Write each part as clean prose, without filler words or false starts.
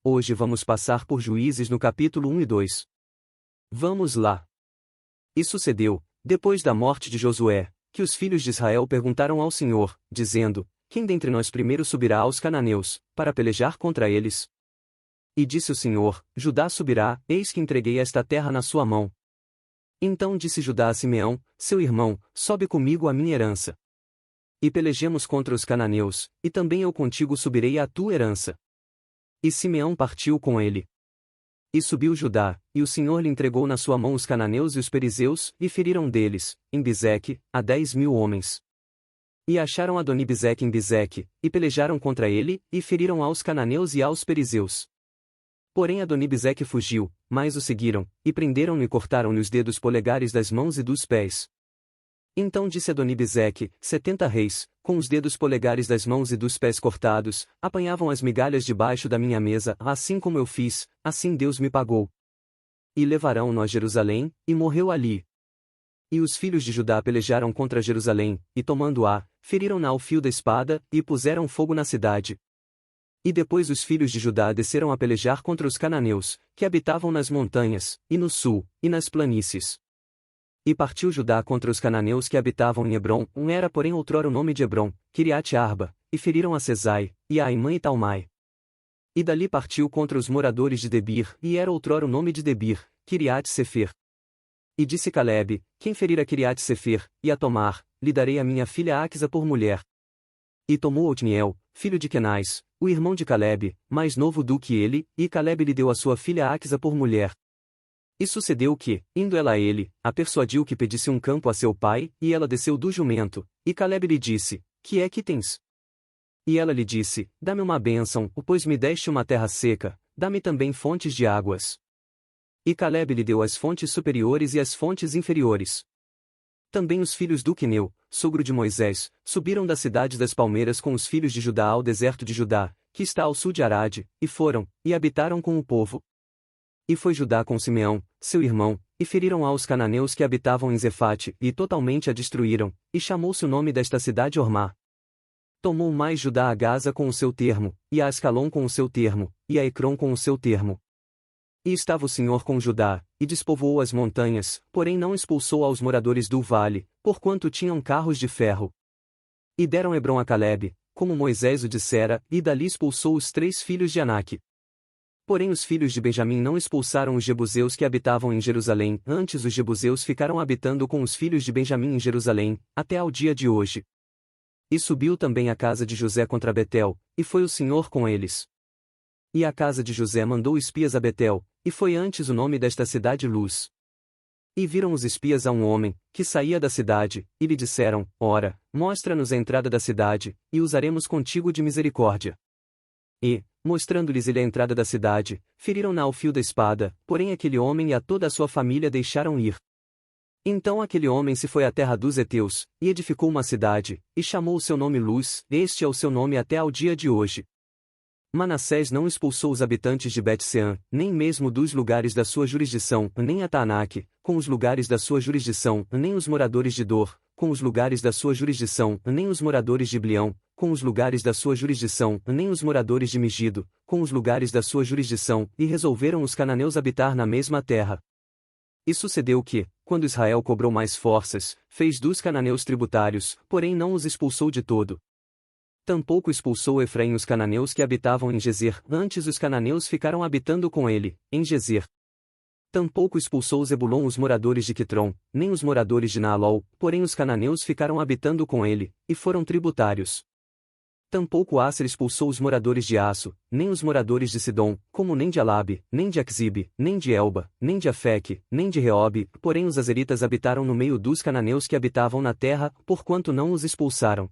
Hoje vamos passar por Juízes no capítulo 1 e 2. Vamos lá. E sucedeu, depois da morte de Josué, que os filhos de Israel perguntaram ao Senhor, dizendo: Quem dentre nós primeiro subirá aos cananeus, para pelejar contra eles? E disse o Senhor: Judá subirá, eis que entreguei esta terra na sua mão. Então disse Judá a Simeão, seu irmão: Sobe comigo a minha herança. E pelejemos contra os cananeus, e também eu contigo subirei à tua herança. E Simeão partiu com ele. E subiu Judá, e o Senhor lhe entregou na sua mão os cananeus e os perizeus, e feriram deles, em Bizeque, a 10.000 homens. E acharam Adoni-Bezeque em Bizeque, e pelejaram contra ele, e feriram aos cananeus e aos perizeus. Porém Adoni-Bezeque fugiu, mas o seguiram, e prenderam-no e cortaram-lhe os dedos polegares das mãos e dos pés. Então disse Adoni-Bezeque: 70 reis, com os dedos polegares das mãos e dos pés cortados, apanhavam as migalhas debaixo da minha mesa, assim como eu fiz, assim Deus me pagou. E levarão-no a Jerusalém, e morreu ali. E os filhos de Judá pelejaram contra Jerusalém, e tomando-a, feriram-na ao fio da espada, e puseram fogo na cidade. E depois os filhos de Judá desceram a pelejar contra os cananeus, que habitavam nas montanhas, e no sul, e nas planícies. E partiu Judá contra os cananeus que habitavam em Hebrom, era porém outrora o nome de Hebrom, Kiriate-Arba, e feriram a Sesai, e a Aimã e Talmai. E dali partiu contra os moradores de Debir, e era outrora o nome de Debir, Kiriate-Sefer. E disse Calebe: Quem ferir a Kiriate-Sefer, e a tomar, lhe darei a minha filha Áquisa por mulher. E tomou Otniel, filho de Quenais, o irmão de Calebe, mais novo do que ele, e Calebe lhe deu a sua filha Áquisa por mulher. E sucedeu que, indo ela a ele, a persuadiu que pedisse um campo a seu pai, e ela desceu do jumento, e Calebe lhe disse: Que é que tens? E ela lhe disse: Dá-me uma bênção, pois me deste uma terra seca, dá-me também fontes de águas. E Calebe lhe deu as fontes superiores e as fontes inferiores. Também os filhos do Queneu, sogro de Moisés, subiram da cidade das palmeiras com os filhos de Judá ao deserto de Judá, que está ao sul de Arade, e foram, e habitaram com o povo. E foi Judá com Simeão, seu irmão, e feriram aos cananeus que habitavam em Zefate, e totalmente a destruíram, e chamou-se o nome desta cidade Ormá. Tomou mais Judá a Gaza com o seu termo, e a Ascalon com o seu termo, e a Ecrom com o seu termo. E estava o Senhor com Judá, e despovoou as montanhas, porém não expulsou aos moradores do vale, porquanto tinham carros de ferro. E deram Hebrom a Calebe, como Moisés o dissera, e dali expulsou os 3 filhos de Aнаque. Porém os filhos de Benjamim não expulsaram os jebuseus que habitavam em Jerusalém, antes os jebuseus ficaram habitando com os filhos de Benjamim em Jerusalém, até ao dia de hoje. E subiu também a casa de José contra Betel, e foi o Senhor com eles. E a casa de José mandou espias a Betel, e foi antes o nome desta cidade Luz. E viram os espias a um homem, que saía da cidade, e lhe disseram: Ora, mostra-nos a entrada da cidade, e usaremos contigo de misericórdia. E, mostrando-lhes ele a entrada da cidade, feriram-na ao fio da espada, porém aquele homem e a toda a sua família deixaram ir. Então aquele homem se foi à terra dos heteus, e edificou uma cidade, e chamou o seu nome Luz, este é o seu nome até ao dia de hoje. Manassés não expulsou os habitantes de Bet-Sean, nem mesmo dos lugares da sua jurisdição, nem a Taanaque, com os lugares da sua jurisdição, nem os moradores de Dor, com os lugares da sua jurisdição, nem os moradores de Blião, com os lugares da sua jurisdição, nem os moradores de Megido, com os lugares da sua jurisdição, e resolveram os cananeus habitar na mesma terra. E sucedeu que, quando Israel cobrou mais forças, fez dos cananeus tributários, porém não os expulsou de todo. Tampouco expulsou Efraim os cananeus que habitavam em Gezer, antes os cananeus ficaram habitando com ele, em Gezer. Tampouco expulsou Zebulon os moradores de Quitrom, nem os moradores de Naalol, porém os cananeus ficaram habitando com ele, e foram tributários. Tampouco Asser expulsou os moradores de Aço, nem os moradores de Sidom, como nem de Alabe, nem de Axibe, nem de Elba, nem de Afeque, nem de Reobe, porém os azeritas habitaram no meio dos cananeus que habitavam na terra, porquanto não os expulsaram.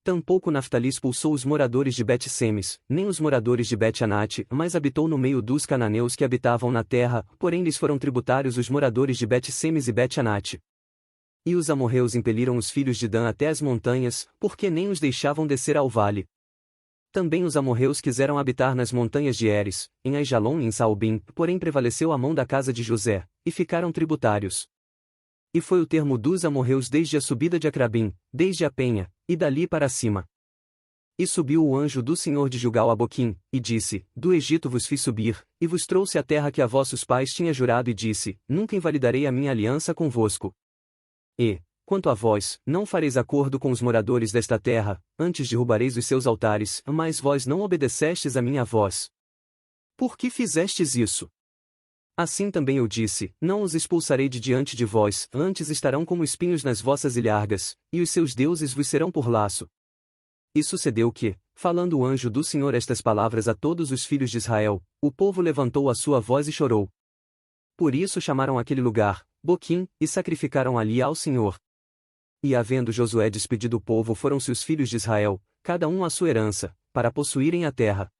Tampouco Naftali expulsou os moradores de Bet-Semes, nem os moradores de Bet-Anate, mas habitou no meio dos cananeus que habitavam na terra, porém lhes foram tributários os moradores de Bet-Semes e Bet-Anate. E os amorreus impeliram os filhos de Dan até as montanhas, porque nem os deixavam descer ao vale. Também os amorreus quiseram habitar nas montanhas de Eres, em Aijalon e em Saalbim, porém prevaleceu a mão da casa de José, e ficaram tributários. E foi o termo dos amorreus desde a subida de Acrabim, desde a penha, e dali para cima. E subiu o anjo do Senhor de Gilgal a Boquim, e disse: Do Egito vos fiz subir, e vos trouxe a terra que a vossos pais tinha jurado, e disse: Nunca invalidarei a minha aliança convosco. E, quanto a vós, não fareis acordo com os moradores desta terra, antes derrubareis os seus altares, mas vós não obedecestes a minha voz. Por que fizestes isso? Assim também eu disse: Não os expulsarei de diante de vós, antes estarão como espinhos nas vossas ilhargas, e os seus deuses vos serão por laço. E sucedeu que, falando o anjo do Senhor estas palavras a todos os filhos de Israel, o povo levantou a sua voz e chorou. Por isso chamaram aquele lugar Boquim, e sacrificaram ali ao Senhor. E havendo Josué despedido o povo, foram-se os filhos de Israel, cada um à sua herança, para possuírem a terra.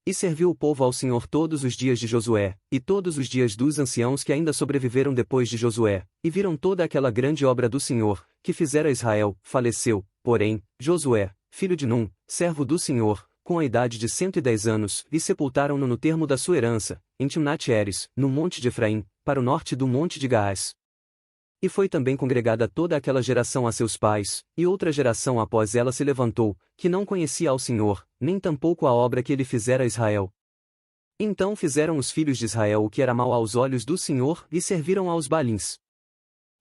E serviu o povo ao Senhor todos os dias de Josué, e todos os dias dos anciãos que ainda sobreviveram depois de Josué, e viram toda aquela grande obra do Senhor, que fizera Israel. Faleceu, porém, Josué, filho de Num, servo do Senhor, com a idade de 110 anos, e sepultaram-no no termo da sua herança, em Timnat-Heres, no monte de Efraim, para o norte do monte de Gaás. E foi também congregada toda aquela geração a seus pais, e outra geração após ela se levantou, que não conhecia ao Senhor, nem tampouco a obra que ele fizera a Israel. Então fizeram os filhos de Israel o que era mal aos olhos do Senhor, e serviram aos Baalins.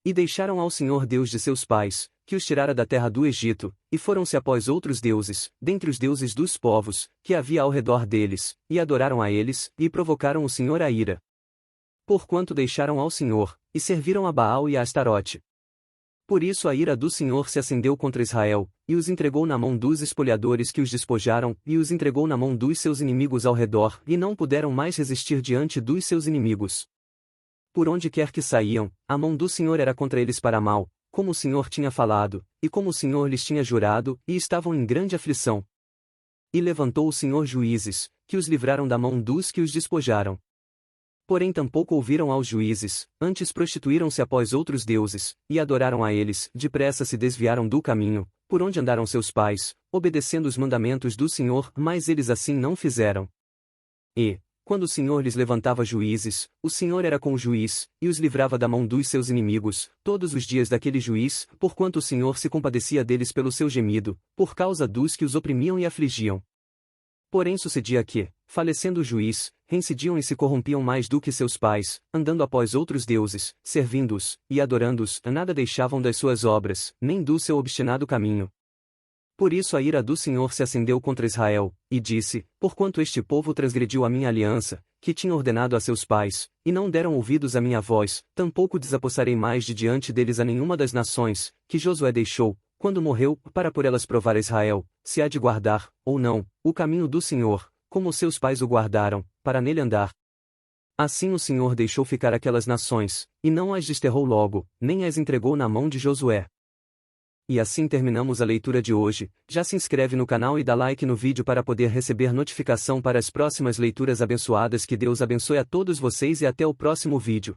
E deixaram ao Senhor Deus de seus pais, que os tirara da terra do Egito, e foram-se após outros deuses, dentre os deuses dos povos, que havia ao redor deles, e adoraram a eles, e provocaram o Senhor a ira. Porquanto deixaram ao Senhor, e serviram a Baal e a Astarote. Por isso a ira do Senhor se acendeu contra Israel, e os entregou na mão dos espoliadores que os despojaram, e os entregou na mão dos seus inimigos ao redor, e não puderam mais resistir diante dos seus inimigos. Por onde quer que saíam, a mão do Senhor era contra eles para mal, como o Senhor tinha falado, e como o Senhor lhes tinha jurado, e estavam em grande aflição. E levantou o Senhor juízes, que os livraram da mão dos que os despojaram. Porém tampouco ouviram aos juízes, antes prostituíram-se após outros deuses, e adoraram a eles, depressa se desviaram do caminho, por onde andaram seus pais, obedecendo os mandamentos do Senhor, mas eles assim não fizeram. E, quando o Senhor lhes levantava juízes, o Senhor era com o juiz, e os livrava da mão dos seus inimigos, todos os dias daquele juiz, porquanto o Senhor se compadecia deles pelo seu gemido, por causa dos que os oprimiam e afligiam. Porém sucedia que, falecendo o juiz, reincidiam e se corrompiam mais do que seus pais, andando após outros deuses, servindo-os, e adorando-os, nada deixavam das suas obras, nem do seu obstinado caminho. Por isso a ira do Senhor se acendeu contra Israel, e disse: Porquanto este povo transgrediu a minha aliança, que tinha ordenado a seus pais, e não deram ouvidos à minha voz, tampouco desapossarei mais de diante deles a nenhuma das nações, que Josué deixou, quando morreu, para por elas provar a Israel, se há de guardar, ou não, o caminho do Senhor, como seus pais o guardaram, para nele andar. Assim o Senhor deixou ficar aquelas nações, e não as desterrou logo, nem as entregou na mão de Josué. E assim terminamos a leitura de hoje. Já se inscreve no canal e dá like no vídeo para poder receber notificação para as próximas leituras abençoadas. Que Deus abençoe a todos vocês e até o próximo vídeo.